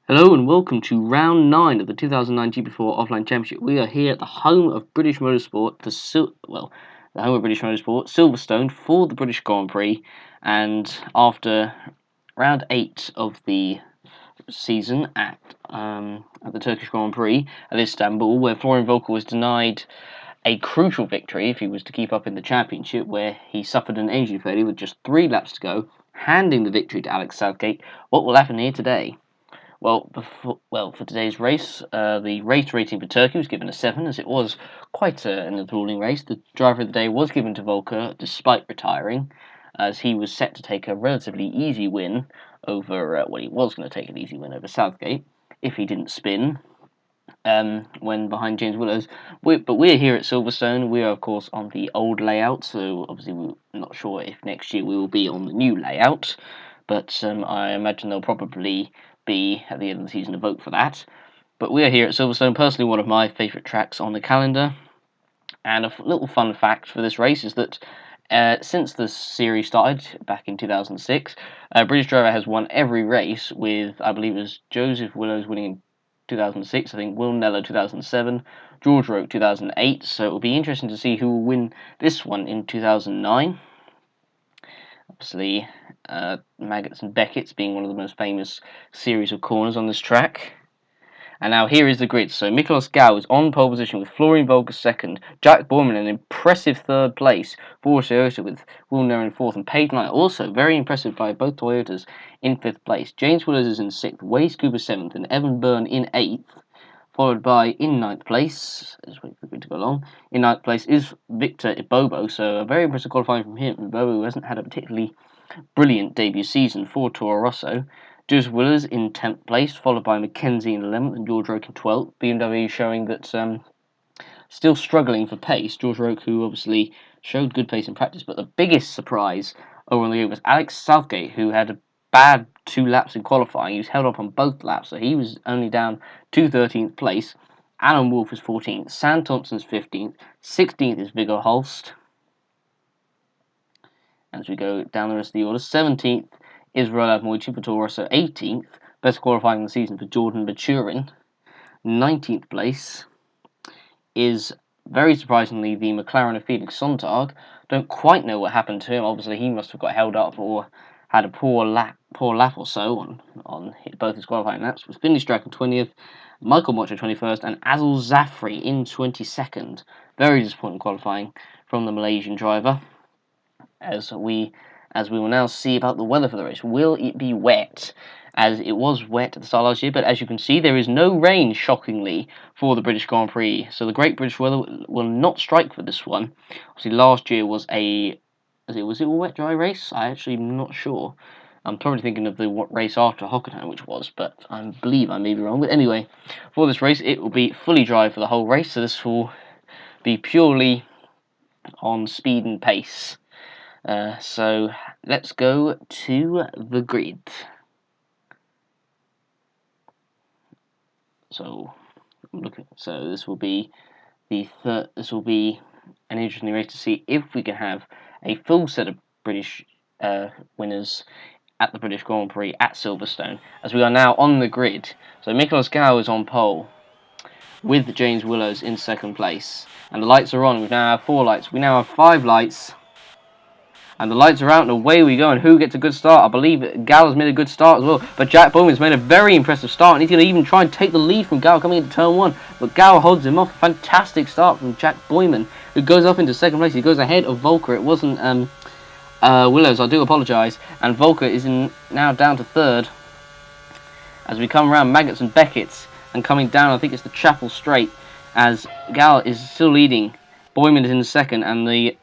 Hello and welcome to round 9 of the 2009 GP4 Offline Championship. We are here at the home of British Motorsport, the home of British Motorsport, Silverstone, for the British Grand Prix. And after round 8 of the season at the Turkish Grand Prix at Istanbul, where Florian Volker was denied a crucial victory if he was to keep up in the championship, where he suffered an engine failure with just 3 laps to go, handing the victory to Alex Southgate. What will happen here today? For today's race, the race rating for Turkey was given a 7, as it was quite an enthralling race. The driver of the day was given to Volker, despite retiring, as he was set to take a relatively easy win over, he was going to take an easy win over Southgate, if he didn't spin, when behind James Willows. But we're here at Silverstone. We are, of course, on the old layout, so obviously we're not sure if next year we will be on the new layout, but I imagine there'll probably be, at the end of the season, a vote for that. But we are here at Silverstone, personally one of my favourite tracks on the calendar. And a little fun fact for this race is that since the series started back in 2006, British driver has won every race, with, I believe it was Joseph Willows winning in 2006, I think Will Neller 2007, George Roke 2008, so it will be interesting to see who will win this one in 2009. Obviously, Maggots and Beckett's being one of the most famous series of corners on this track. And now here is the grid. So Miklos Gau is on pole position with Florian Volker second, Jack Boyman in an impressive third place for Toyota with Will Neller in fourth, and Page Knight also very impressive by both Toyotas in fifth place. James Willows is in sixth, Wade Cooper seventh, and Evan Byrne in eighth. Followed by, in ninth place, let's wait for the grid to go along, in ninth place is Victor Ibobo, so a very impressive qualifying from him. Ibobo, who hasn't had a particularly brilliant debut season for Toro Rosso. Joseph Willers in 10th place, followed by Mackenzie in 11th and George Roke in 12th. BMW showing that still struggling for pace. George Roke, who obviously showed good pace in practice, but the biggest surprise over on the grid was Alex Southgate, who had a bad 2 laps in qualifying. He was held up on both laps, so he was only down to 13th place. Alan Wolf is 14th, Sam Thompson's 15th, 16th is Viggo Holst. As we go down the rest of the order, 17th is Roland Moichi for Toro Rosso, 18th, best qualifying of the season for Jordan Maturin. 19th place is, very surprisingly, the McLaren of Felix Sontag. Don't quite know what happened to him. Obviously, he must have got held up or had a poor lap or so on both his qualifying laps. With Finley Strack in 20th, Michael Mocho 21st, and Azul Zafri in 22nd. Very disappointing qualifying from the Malaysian driver. As we will now see about the weather for the race. Will it be wet? As it was wet at the start of last year, but as you can see, there is no rain, shockingly, for the British Grand Prix. So the Great British Weather will not strike for this one. Obviously, last year was was it a wet, dry race? I actually am not sure. I'm probably thinking of the race after Hockenheim, which was, but I believe I may be wrong. But anyway, for this race, it will be fully dry for the whole race, so this will be purely on speed and pace. So let's go to the grid. So this will be this will be an interesting race to see if we can have a full set of British winners at the British Grand Prix at Silverstone, as we are now on the grid. So Miklos Gau is on pole with James Willows in second place, and the lights are on. We now have 4 lights. We now have 5 lights. And the lights are out, and away we go. And who gets a good start? I believe Gal has made a good start as well. But Jack Bowman's made a very impressive start, and he's going to even try and take the lead from Gal coming into turn 1. But Gal holds him off. Fantastic start from Jack Boyman, who goes up into second place. He goes ahead of Volker. It wasn't Willows, I do apologise. And Volker is now down to third. As we come around Maggots and Beckett's, and coming down, I think it's the Chapel Straight, as Gal is still leading. Boyman is in second, and the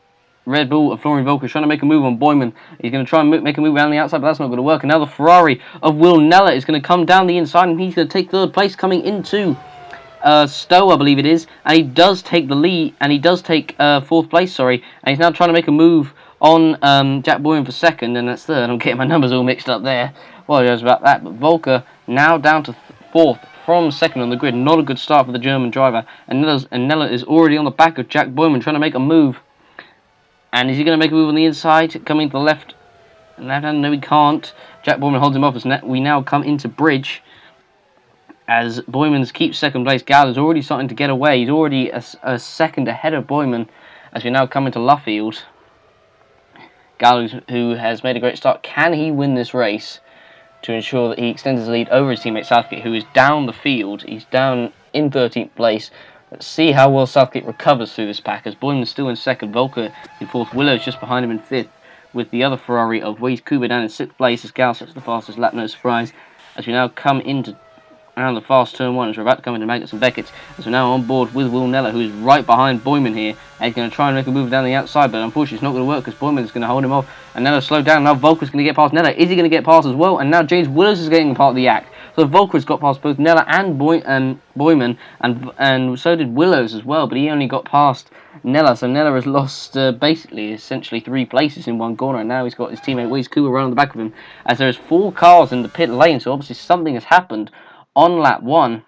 Red Bull of Florian Volker is trying to make a move on Boyman. He's going to try and make a move around the outside, but that's not going to work. And now the Ferrari of Will Neller is going to come down the inside, and he's going to take third place coming into Stowe, I believe it is. And he does take the lead, and he does take fourth place, and he's now trying to make a move on Jack Boyman for second, and that's third. I'm getting my numbers all mixed up there. Apologize about that. But Volker now down to fourth from second on the grid. Not a good start for the German driver. And Neller is already on the back of Jack Boyman trying to make a move. And is he going to make a move on the inside, coming to the left? No, he can't. Jack Boyman holds him off as we now come into bridge. as Boyman keeps second place. Gal is already starting to get away. He's already a second ahead of Boyman as we now come into Luffield. Gal, who has made a great start, can he win this race to ensure that he extends his lead over his teammate Southgate, who is down the field? He's down in 13th place. Let's see how well Southgate recovers through this pack, as Boyman's still in second, Volker in fourth, Willow's just behind him in fifth, with the other Ferrari of Waze Kuba down in sixth place as Gal sets the fastest lap, no surprise, as we now come into around the fast turn one as we're about to come into Magnus and Beckett, as we're now on board with Will Neller, who is right behind Boyman here, and he's going to try and make a move down the outside, but unfortunately it's not going to work because Boyman is going to hold him off, and Neller slowed down. Now Volker's going to get past Neller. Is he going to get past as well? And now James Willis is getting part of the act. So Volker's got past both Neller and Boyman, and so did Willows as well, but he only got past Neller, so Neller has lost essentially 3 places in one corner, and now he's got his teammate Waze Kuba right on the back of him, as there's 4 cars in the pit lane, so obviously something has happened on lap 1.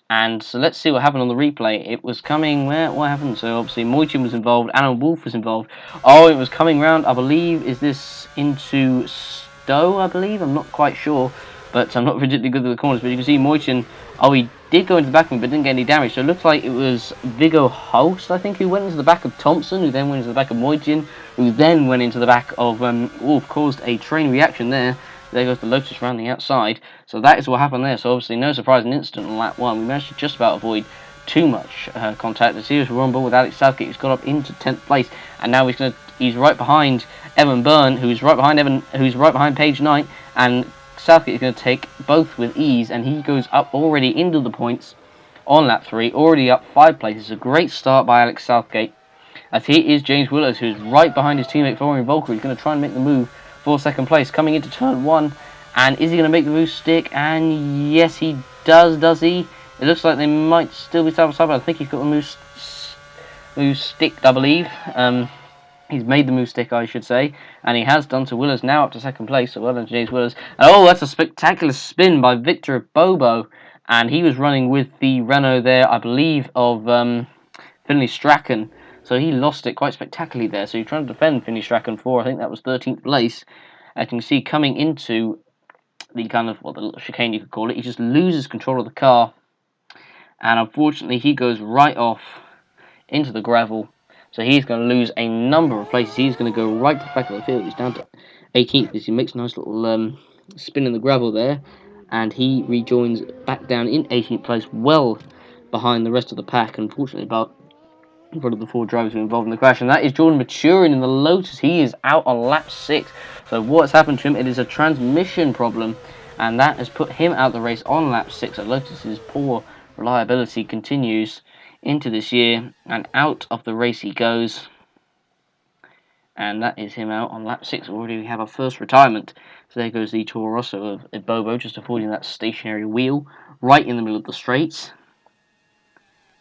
And so let's see what happened on the replay. It was coming, what happened? So obviously Moichin was involved, Alan Wolf was involved. Oh, it was coming round, I believe, is this into Stowe, I believe? I'm not quite sure, but I'm not particularly good at the corners. But you can see Moichin, oh, he did go into the back of him, but didn't get any damage. So it looks like it was Viggo Holst, I think, who went into the back of Thompson, who then went into the back of Moichin, who then went into the back of Wolf, caused a train reaction there. There goes the Lotus around the outside. So that is what happened there. So obviously no surprising incident on lap 1. We managed to just about avoid too much contact. The series were on board with Alex Southgate, who's got up into 10th place, and now he's right behind Evan Byrne, who's right behind Page Knight, and Southgate is going to take both with ease, and he goes up already into the points on lap 3, already up 5 places. A great start by Alex Southgate. As here is James Willis, who's right behind his teammate Florian Volker. He's going to try and make the move for second place, coming into turn 1, and is he going to make the move stick? And yes, he does he? It looks like they might still be side by side, but I think he's got the move stick, I believe. He's made the move stick, I should say, and he has done. So Willis now up to second place, so well done to James Willis. And oh, that's a spectacular spin by Victor Bobo, and he was running with the Renault there, I believe, of Finlay Strachan. So he lost it quite spectacularly there. So he's trying to defend Finlay Strachan for, I think that was 13th place. As you can see, coming into the kind of, the chicane you could call it, he just loses control of the car. And unfortunately, he goes right off into the gravel. So he's going to lose a number of places. He's going to go right to the back of the field. He's down to 18th as he makes a nice little spin in the gravel there. And he rejoins back down in 18th place, well behind the rest of the pack. Unfortunately, about in front of the 4 drivers who were involved in the crash, and that is Jordan Maturin in the Lotus. He is out on lap 6. So what's happened to him? It is a transmission problem, and that has put him out the race on lap 6. So Lotus's poor reliability continues into this year, and out of the race he goes. And that is him out on lap 6. Already we have our first retirement. So there goes the Toro Rosso of Bobo, just avoiding that stationary wheel right in the middle of the straights,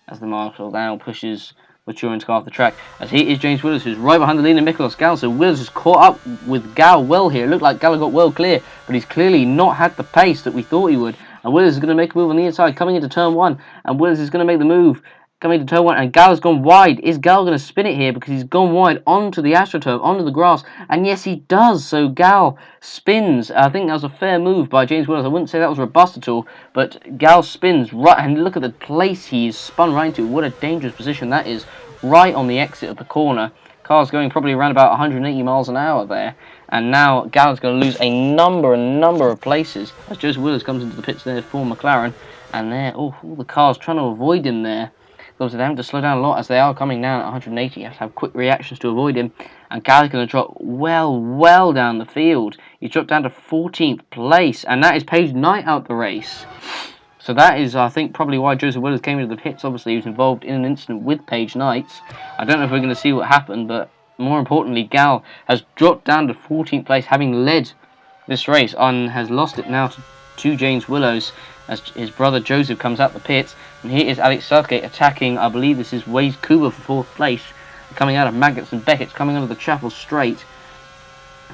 as the marshal now pushes Maturin's car off the track. As here is James Willis, who's right behind the leader Miklos Gal. So Willis has caught up with Gal well here. It looked like Gal got well clear, but he's clearly not had the pace that we thought he would. And Willis is going to make a move on the inside, coming into turn 1. And Willis is going to make the move, coming into turn 1. And Gal has gone wide. Is Gal going to spin it here? Because he's gone wide onto the AstroTurf, onto the grass. And yes, he does. So Gal spins. I think that was a fair move by James Willis. I wouldn't say that was robust at all, but Gal spins right. And look at the place he's spun right into. What a dangerous position that is. Right on the exit of the corner. Car's going probably around about 180 miles an hour there. And now Gal's going to lose a number of places as Joseph Willis comes into the pits there for McLaren. And there, all the cars trying to avoid him there. Because they're having to slow down a lot as they are coming down at 180. You have to have quick reactions to avoid him. And Gal's going to drop well down the field. He's dropped down to 14th place. And that is Page Knight out the race. So that is, I think, probably why Joseph Willis came into the pits. Obviously, he was involved in an incident with Page Knight. I don't know if we're going to see what happened, but more importantly, Gal has dropped down to 14th place, having led this race, and has lost it now to James Willows as his brother Joseph comes out the pits. And here is Alex Southgate attacking, I believe this is Waze Kuba for 4th place, coming out of Maggots and Beckett's, coming under the Chapel Straight.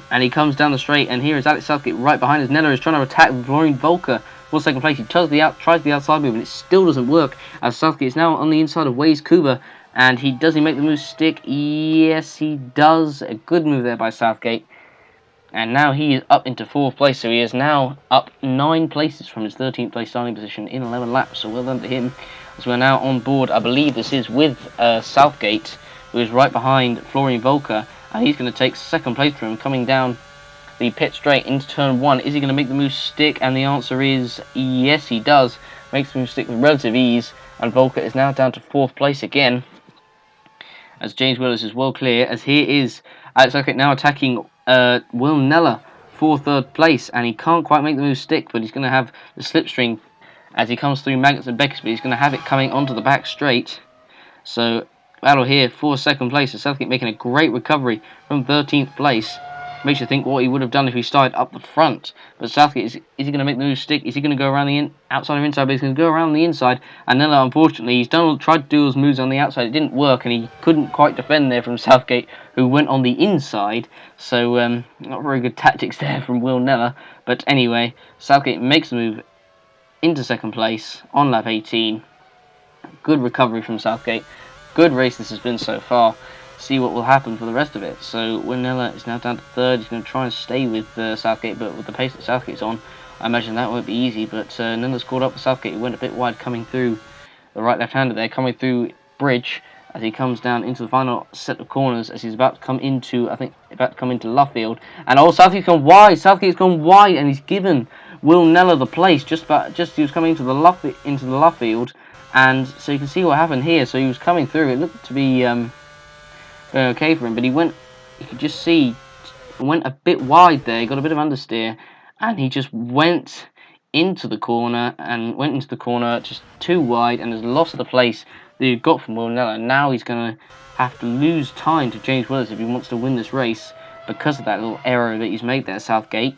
And he comes down the straight, and here is Alex Southgate right behind us. Neller is trying to attack Florian Volker for second place. He tries the outside move, and it still doesn't work, as Southgate is now on the inside of Waze Kuba. And does he make the move stick? Yes, he does. A good move there by Southgate. And now he is up into 4th place, so he is now up 9 places from his 13th place starting position in 11 laps. So well done to him. As we're now on board, I believe this is with Southgate, who is right behind Florian Volker, and he's going to take 2nd place from him, coming down the pit straight into turn 1. Is he going to make the move stick? And the answer is yes, he does. Makes the move stick with relative ease, and Volker is now down to 4th place again, as James Willis is well clear, as here is Alex Southgate now attacking Will Neller for 3rd place, and he can't quite make the move stick, but he's going to have the slipstream as he comes through Maggots and Beckett, but he's going to have it coming onto the back straight. So battle here for 2nd place, and Southgate making a great recovery from 13th place. Makes you think what he would have done if he started up the front. But Southgate, is he going to make the move stick? Is he going to go around the outside or inside? But he's going to go around the inside. And Nella, unfortunately, tried to do those moves on the outside. It didn't work, and he couldn't quite defend there from Southgate, who went on the inside. So not very good tactics there from Will Nella. But anyway, Southgate makes the move into 2nd place on lap 18. Good recovery from Southgate. Good race this has been so far. See what will happen for the rest of it. So Winella is now down to 3rd. He's going to try and stay with Southgate, but with the pace that Southgate's on, I imagine that won't be easy. But Nella's caught up with Southgate. He went a bit wide coming through the right left-hander there, coming through Bridge as he comes down into the final set of corners as he's about to come into, Luffield. And Southgate's gone wide. Southgate's gone wide, and he's given Will Neller the place just he was coming into the Luffield, and so you can see what happened here. So he was coming through. It looked to be okay for him, but you could just see, went a bit wide there, got a bit of understeer, and he just went into the corner just too wide, and has lost the place that he got from Will Neller. Now he's going to have to lose time to James Willis if he wants to win this race, because of that little error that he's made there, Southgate.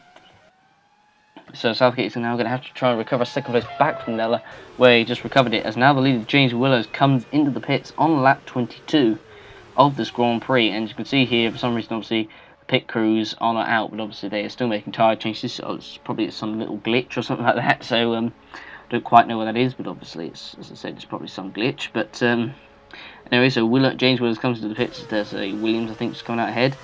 So Southgate is now going to have to try and recover 2nd place back from Neller, where he just recovered it, as now the leader James Willis comes into the pits on lap 22 of this Grand Prix. And you can see here, for some reason, obviously the pit crews are not out, but obviously they are still making tyre changes. So it's probably some little glitch or something like that. So I don't quite know what that is, but obviously it's, as I said, it's probably some glitch. But anyway, so James Willis comes into the pits. There's a Williams, I think, just coming out ahead.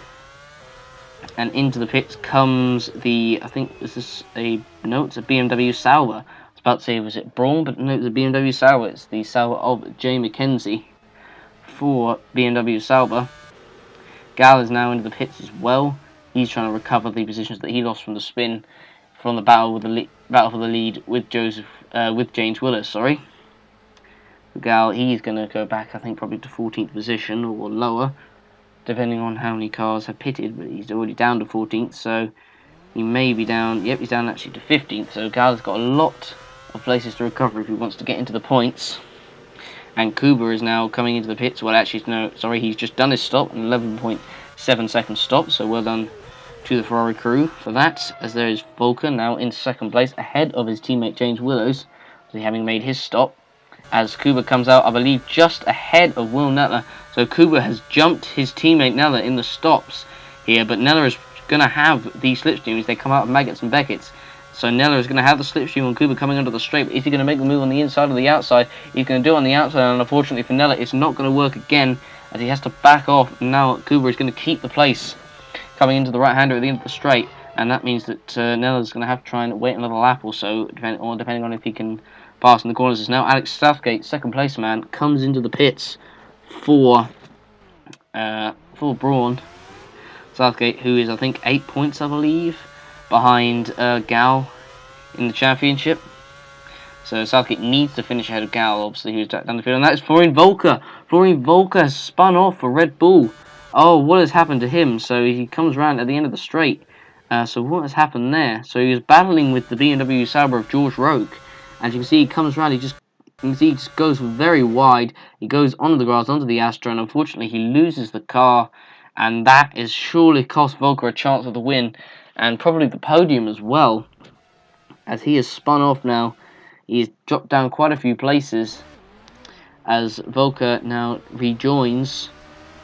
And into the pits comes it's a BMW Sauber. I was about to say, was it Braun? But no, it's a BMW Sauber. It's the Sauber of Jay McKenzie for BMW Sauber. Gal is now into the pits as well. He's trying to recover the positions that he lost from the spin from the battle for the lead with James Willis. Sorry. Gal, he's going to go back, I think, probably to 14th position or lower, depending on how many cars have pitted. But he's already down to 14th, so he may be down. Yep, he's down actually to 15th. So Gal's got a lot of places to recover if he wants to get into the points. And Kuba is now coming into the pits. Well, actually, no, sorry, he's just done his stop, an 11.7 second stop. So well done to the Ferrari crew for that. As there is Volker now in 2nd place, ahead of his teammate James Willows, having made his stop. As Kuba comes out, I believe, just ahead of Will Neller. So Kuba has jumped his teammate Neller in the stops here, but Neller is going to have the slipstreams. They come out of Maggots and Beckett's. So Neller is going to have the slipstream on Kuba coming under the straight. But is he going to make the move on the inside or the outside? He's going to do it on the outside, and unfortunately for Neller, it's not going to work again, as he has to back off. And now Kuba is going to keep the place coming into the right-hander at the end of the straight, and that means that Neller is going to have to try and wait another lap or so, depending on if he can pass in the corners. As now Alex Southgate, 2nd place man, comes into the pits for Braun. Southgate, who is, I think, 8 points, I believe, behind Gal in the championship. So Southgate needs to finish ahead of Gal, obviously, who's down the field. And that is Florian Volker. Florian Volker has spun off for Red Bull. Oh, what has happened to him? So he comes around at the end of the straight. So what has happened there? So he was battling with the BMW Sauber of George Roque. As you can see, he comes around, he just goes very wide. He goes onto the grass, onto the Astra, and unfortunately he loses the car. And that is surely cost Volker a chance of the win, and probably the podium as well, as he has spun off now. He's dropped down quite a few places as Volker now rejoins,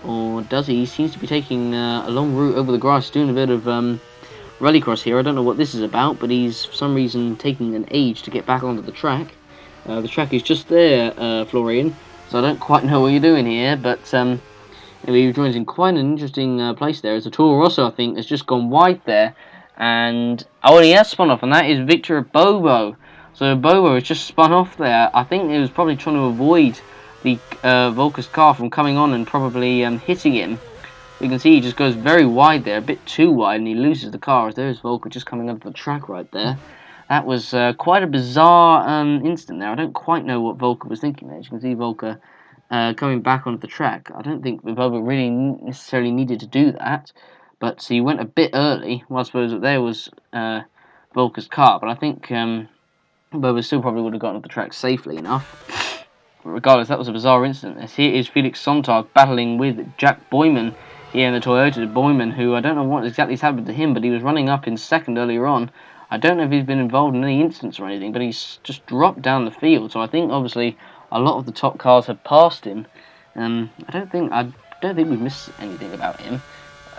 or does he? He seems to be taking a long route over the grass, doing a bit of rallycross here. I don't know what this is about, but he's for some reason taking an age to get back onto the track. The track is just there, Florian, so I don't quite know what you're doing here, but He joins in quite an interesting place there, as the Toro Rosso, I think, has just gone wide there. And, oh, he has spun off, and that is Victor Bobo. So Bobo has just spun off there. I think he was probably trying to avoid the Volker's car from coming on and probably hitting him. You can see he just goes very wide there, a bit too wide, and he loses the car, as there's Volker just coming onto the track right there. That was quite a bizarre instant there. I don't quite know what Volker was thinking there. As you can see Volker coming back onto the track. I don't think Bobo really necessarily needed to do that, but he went a bit early. Well, I suppose that there was Volker's car, but I think Bobo still probably would have gotten off the track safely enough. But regardless, that was a bizarre incident. As here is Felix Sonntag battling with Jack Boyman here in the Toyota. Boyman, who I don't know what exactly has happened to him, but he was running up in second earlier on. I don't know if he's been involved in any incidents or anything, but he's just dropped down the field. So I think obviously a lot of the top cars have passed him. I don't think we've missed anything about him,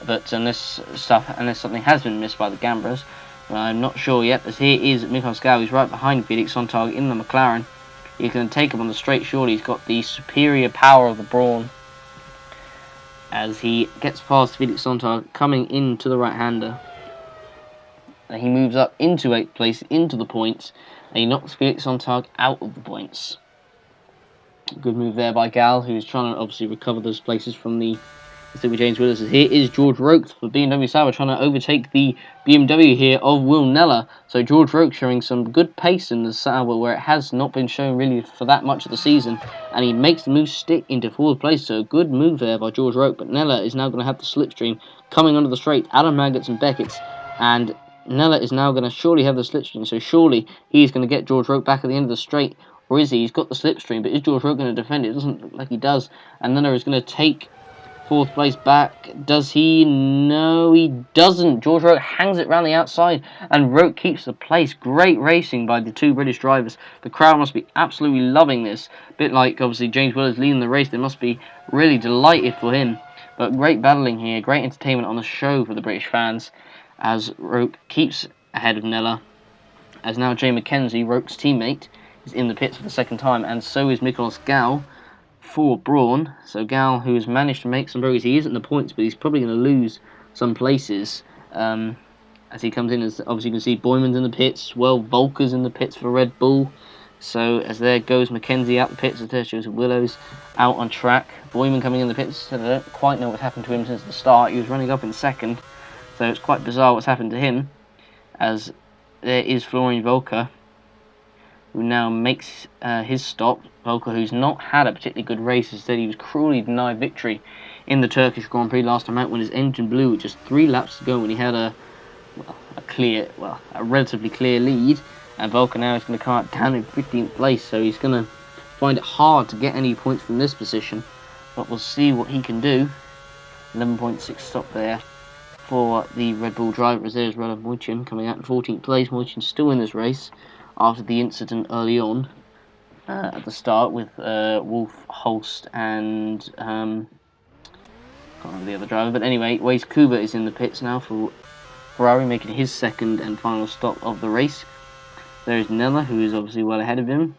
but unless something has been missed by the Gambras, I'm not sure yet. As here is Michael Scow, he's right behind Felix Sonntag in the McLaren. He's going to take him on the straight. Surely he's got the superior power of the brawn. As he gets past Felix Sonntag, coming into the right-hander. And he moves up into 8th place, into the points, and he knocks Felix Sonntag out of the points. Good move there by Gal, who's trying to obviously recover those places from the Super James Willis. Here is George Roques for BMW Sauber, trying to overtake the BMW here of Will Neller. So George Roques showing some good pace in the Sauber, where it has not been shown really for that much of the season, and he makes the move stick into 4th place. So good move there by George Roques, but Neller is now going to have the slipstream coming onto the straight. Adam Maggots and Beckett's, and Neller is now going to surely have the slipstream, so surely he's going to get George Roques back at the end of the straight. Or is he? He's got the slipstream, but is George Roques going to defend it? It doesn't look like he does. And Neller is going to take 4th place back. Does he? No, he doesn't. George Roques hangs it round the outside, and Roques keeps the place. Great racing by the two British drivers. The crowd must be absolutely loving this. A bit like, obviously, James Willis leading the race. They must be really delighted for him. But great battling here. Great entertainment on the show for the British fans, as Roques keeps ahead of Neller. As now Jay McKenzie, Roques' teammate, is in the pits for the second time, and so is Miklos Gal for Brawn. So Gal, who has managed to make some progress, he isn't in the points, but he's probably going to lose some places as he comes in. As obviously you can see, Boyman's in the pits, well, Volker's in the pits for Red Bull. So as there goes McKenzie out the pits, as there shows Willows out on track. Boyman coming in the pits, I don't quite know what's happened to him since the start. He was running up in second, so it's quite bizarre what's happened to him. As there is Florian Volker, who now makes his stop. Volker, who's not had a particularly good race, instead he was cruelly denied victory in the Turkish Grand Prix last time out when his engine blew with just 3 laps to go, when he had a relatively clear lead. And Volker now is going to come out down in 15th place, so he's going to find it hard to get any points from this position. But we'll see what he can do. 11.6 stop there for the Red Bull driver, as there's Radovan Mojin coming out in 14th place. Mojin's still in this race after the incident early on at the start with Wolf, Holst, and can't remember the other driver. But anyway, Waze Kuba is in the pits now for Ferrari, making his second and final stop of the race. There is Neller, who is obviously well ahead of him,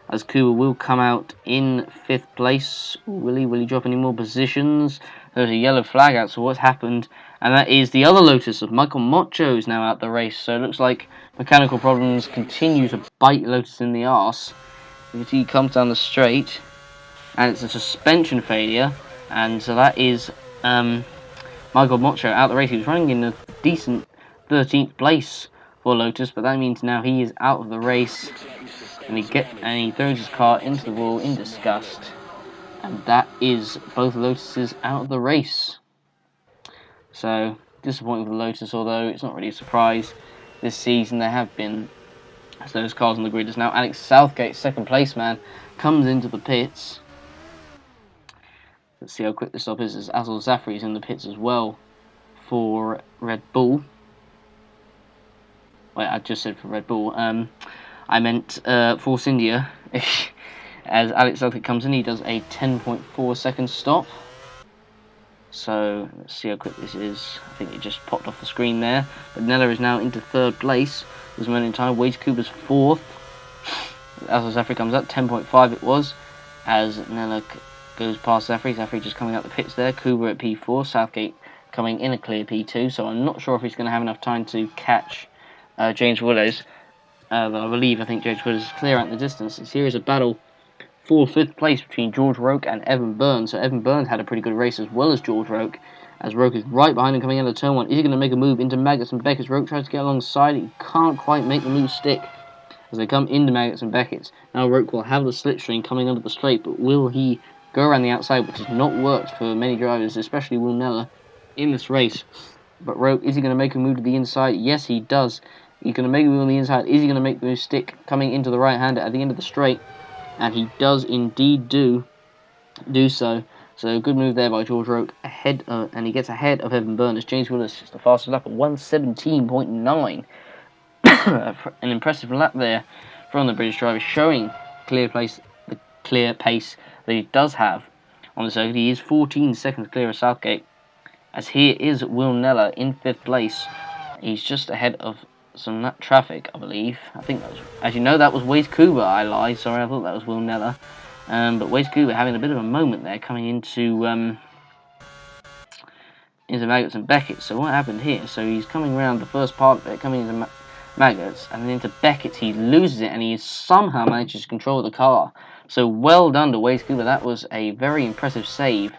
as Kuba will come out in 5th place. Will he drop any more positions? There's a yellow flag out, so what's happened? And that is the other Lotus of Michael Mocho is now out the race. So it looks like mechanical problems continue to bite Lotus in the arse. You can see he comes down the straight, and it's a suspension failure. And so that is Michael Mocho out the race. He was running in a decent 13th place for Lotus, but that means now he is out of the race. And he throws his car into the wall in disgust. And that is both Lotuses out of the race. So, disappointing for Lotus, although it's not really a surprise. This season there have been those cars on the grid. As now Alex Southgate, 2nd place man, comes into the pits. Let's see how quick this stop is, as Azul Zafri is in the pits as well for Red Bull. Wait, I just said for Red Bull. I meant Force India. As Alex Southgate comes in, he does a 10.4 second stop. So let's see how quick this is. I think it just popped off the screen there. But Neller is now into 3rd place. There's a moment in time. Wade Cooper's 4th. As Zafri comes up, 10.5 it was. As Neller goes past Zafri. Zafri just coming out the pits there. Cooper at P4. Southgate coming in a clear P2. So I'm not sure if he's going to have enough time to catch James Willows. I think James Willows is clear out in the distance. Here is a battle for 5th place between George Roke and Evan Burns. So Evan Burns had a pretty good race as well as George Roke, as Roke is right behind him coming out of turn 1. Is he going to make a move into Maggots and Beckett's? Roke tries to get alongside. He can't quite make the move stick as they come into Maggots and Beckett's. Now Roke will have the slipstream coming under the straight, but will he go around the outside, which has not worked for many drivers, especially Will Neller, in this race? But Roke, is he going to make a move to the inside? Yes, he does. He's going to make a move on the inside. Is he going to make the move stick coming into the right-hander at the end of the straight? And he does indeed do so. So good move there by George Roke, ahead and he gets ahead of Evan Burns. James Willis just the fastest lap at 1:17.9. An impressive lap there from the British driver, showing the clear pace that he does have on the circuit. He is 14 seconds clear of Southgate, as here is Will Neller in 5th place. He's just ahead of some traffic, I believe. I think that was, as you know, that was Waze Kuba. I lied, sorry, I thought that was Will Neller. But Waze Kuba having a bit of a moment there coming into Maggots and Beckett. So what happened here? So he's coming around the first part of it, coming into Maggots, and then into Beckett. He loses it, and he somehow manages to control the car. So well done to Waze Kuba. That was a very impressive save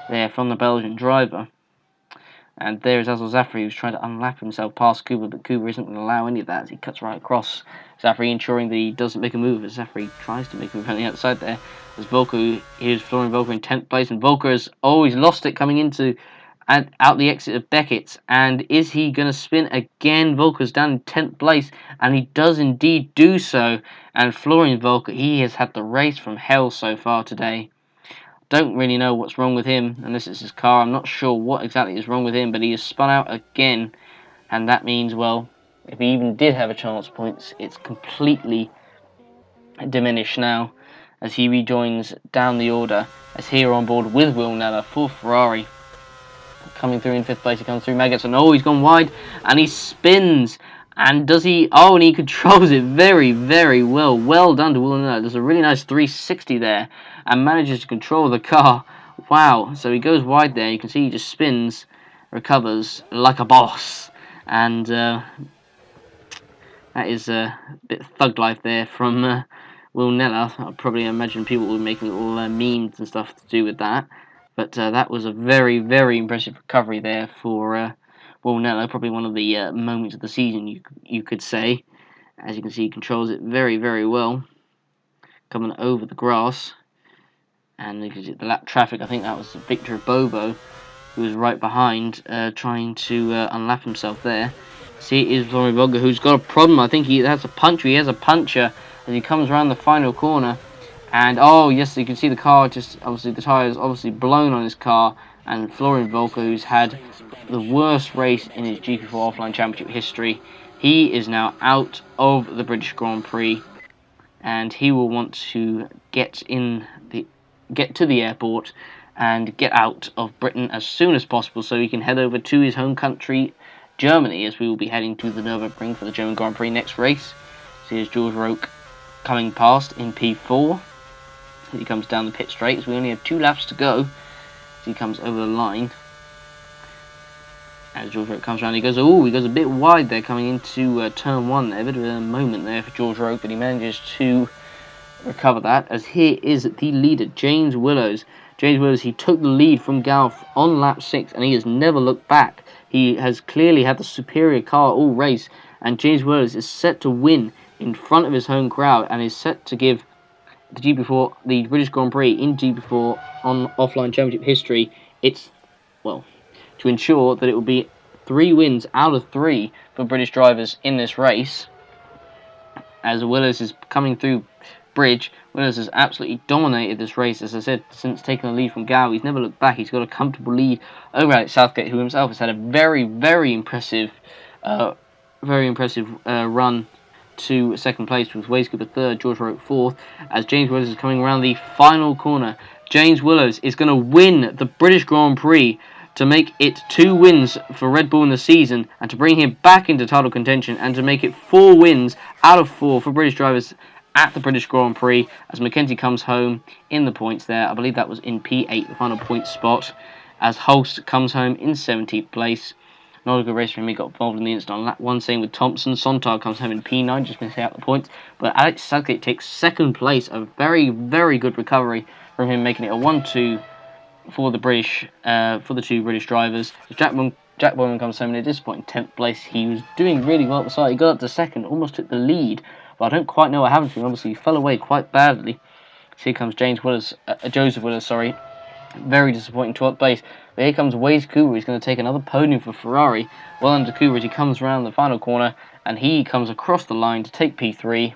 there from the Belgian driver. And there is Azul Zafri, who's trying to unlap himself past Kuba, but Kuba isn't going to allow any of that as he cuts right across Zafri, ensuring that he doesn't make a move as Zafri tries to make a move on the outside there. As Volker, here's Florian Volker in 10th place, and Volker has always lost it coming into and out the exit of Beckett's. And is he going to spin again? Volker's down in 10th place, and he does indeed do so. And Florian Volker, he has had the race from hell so far today. Don't really know what's wrong with him, unless it's his car. I'm not sure what exactly is wrong with him, but he has spun out again, and that means, well, if he even did have a chance of points, it's completely diminished now, as he rejoins down the order, as here on board with Will Neller for Ferrari. Coming through in 5th place, he comes through Maggots, and he's gone wide, and he spins. And does he? And he controls it very, very well. Well done to Will Neller. There's a really nice 360 there, and manages to control the car. Wow. So he goes wide there. You can see he just spins, recovers like a boss. And that is a bit of thug life there from Will Neller. I probably imagine people will be making little memes and stuff to do with that. But that was a very, very impressive recovery there for Will Neller. Probably one of the moments of the season, you could say. As you can see, he controls it very, very well. Coming over the grass. And you can see the lap traffic. I think that was Victor Bobo, who was right behind, trying to unlap himself there. See, it is Florian Volker, who's got a problem. I think he has a puncher. He has a puncher as he comes around the final corner. And, yes, you can see the car the tyre is obviously blown on his car. And Florian Volker, who's had the worst race in his GP4 offline championship history, he is now out of the British Grand Prix. And he will want to get to the airport and get out of Britain as soon as possible so he can head over to his home country, Germany, as we will be heading to the Nürburgring for the German Grand Prix next race. So here's George Roke coming past in P4. He comes down the pit straight as we only have 2 laps to go. As he comes over the line. As George Roke comes around, he goes a bit wide there coming into turn 1 there. A bit of a moment there for George Roke, but he manages to recover that, as here is the leader, James Willows. James Willows, he took the lead from Galf on lap 6, and he has never looked back. He has clearly had the superior car all race, and James Willows is set to win in front of his home crowd, and is set to give the GP4, the British Grand Prix in GP4 on offline championship history, to ensure that it will be 3 wins out of 3 for British drivers in this race. As Willows is coming through Bridge, Willows has absolutely dominated this race, as I said, since taking the lead from Gao. He's never looked back. He's got a comfortable lead over Alex Southgate, who himself has had a very, very impressive run to 2nd place, with Waze Cooper 3rd, George Roke 4th, as James Willows is coming around the final corner. James Willows is going to win the British Grand Prix to make it 2 wins for Red Bull in the season, and to bring him back into title contention, and to make it 4 wins out of 4 for British drivers at the British Grand Prix as Mackenzie comes home in the points there. I believe that was in P8, the final point spot, as Hulst comes home in 17th place. Not a good race for him. He got involved in the incident on lap 1, same with Thompson. Sontag comes home in P9, just missing out the points. But Alex Southgate takes second place, a very, very good recovery from him, making it a 1-2 for the British, for the two British drivers. Jack Bowman comes home in a disappointing 10th place. He was doing really well at the start. He got up to second, almost took the lead, but I don't quite know what happened to him. Obviously, he fell away quite badly. So here comes Joseph Willis, sorry. Very disappointing 12th place. But here comes Waze Cooper. He's going to take another podium for Ferrari. Well under Cooper as he comes around the final corner, and he comes across the line to take P3.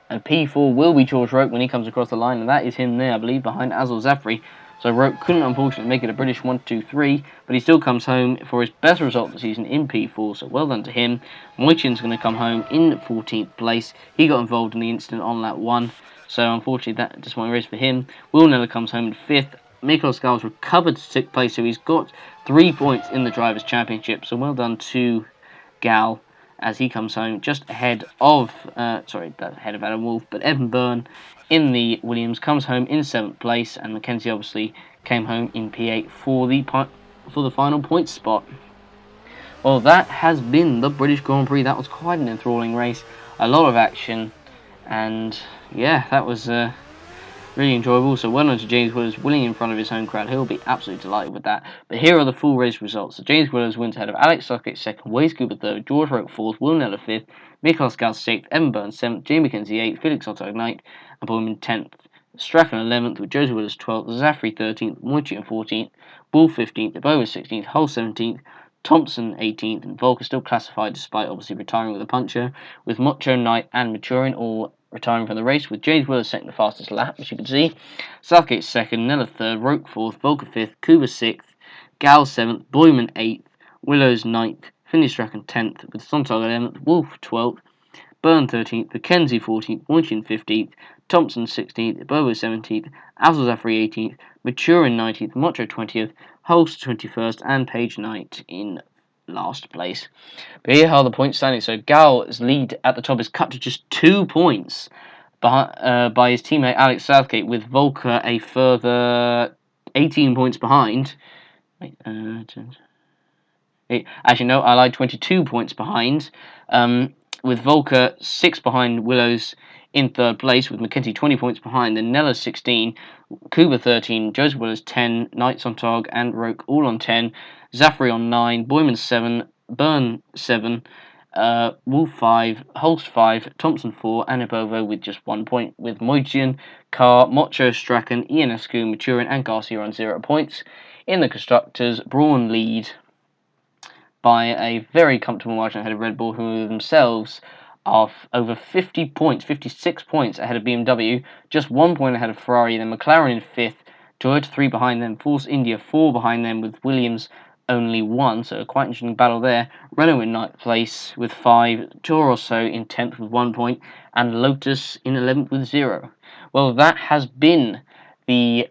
And P4 will be George Roque when he comes across the line, and that is him there, I believe, behind Azul Zafri. So Roque couldn't unfortunately make it a British 1-2-3, but he still comes home for his best result of the season in P4, so well done to him. Moichin's going to come home in 14th place. He got involved in the incident on lap 1, so unfortunately that disappointing race for him. Will Neller comes home in 5th. Mikhail Scal's recovered to 6th place, so he's got 3 points in the Drivers' Championship, so well done to Gal as he comes home just ahead of, ahead of Adam Wolf, but Evan Byrne in the Williams comes home in 7th place, and Mackenzie obviously came home in P8 for the final point spot. Well, that has been the British Grand Prix. That was quite an enthralling race, a lot of action, and yeah, that was really enjoyable. So well done to James Williams winning in front of his home crowd. He'll be absolutely delighted with that. But here are the full race results. So James Williams wins ahead of Alex Southgate 2nd, Waze Cooper 3rd, George Roque 4th, Will Neller 5th, Mikhail Scal 6th, Evan Burns 7th, Jamie Mackenzie 8th, Felix Sontag 9th, and Bowman 10th. Strachan 11th, with Joseph Willis 12th, Zafri 13th, Moichin 14th, Bull 15th, Bowen 16th, Hull 17th, Thompson 18th, and Volker still classified despite obviously retiring with a puncture, with Mocho, Knight, and Maturin all retiring from the race, with James Willis second the fastest lap, as you can see. Southgate 2nd, Neller 3rd, Roque 4th, Volker 5th, Cooper 6th, Gal 7th, Boyman 8th, Willows 9th, Finney Strachan 10th, with Sontag 11th, Wolf 12th, Byrne 13th, Mackenzie 14th, Moichin 15th, Thompson 16th, Bobo 17th, Azul Zafri 18th, Maturin 19th, Mocho 20th, Holst 21st, and Page Knight in last place. But here are the points standing. So Gal's lead at the top is cut to just 2 points by his teammate Alex Southgate, with Volker a further 18 points behind. Actually, no, I lied, 22 points behind. With Volker 6 behind Willows in 3rd place, with Mackenzie 20 points behind, then Neller 16, Cooper 13, Joseph Willis 10, Knight, Sontag, and Roque all on 10, Zafri on 9, Boyman 7, Byrne 7, Wolf 5, Holst 5, Thompson 4, and Ibovo with just 1 point, with Moitian, Carr, Mocho, Strachan, Ionescu, Maturin, and Garcia on 0 points. In the Constructors, Braun lead by a very comfortable margin ahead of Red Bull, who themselves are over 50 points, 56 points ahead of BMW, just 1 point ahead of Ferrari, then McLaren in 5th, Toyota 3 behind them, Force India 4 behind them, with Williams only 1, so a quite interesting battle there. Renault in 9th place with 5, Toro Rosso in 10th with 1 point, and Lotus in 11th with 0. Well, that has been the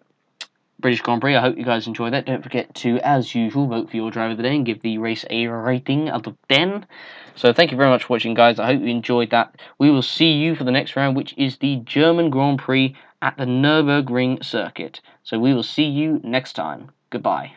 British Grand Prix. I hope you guys enjoyed that. Don't forget to, as usual, vote for your driver of the day and give the race a rating out of 10. So thank you very much for watching, guys. I hope you enjoyed that. We will see you for the next round, which is the German Grand Prix at the Nürburgring circuit. So we will see you next time. Goodbye.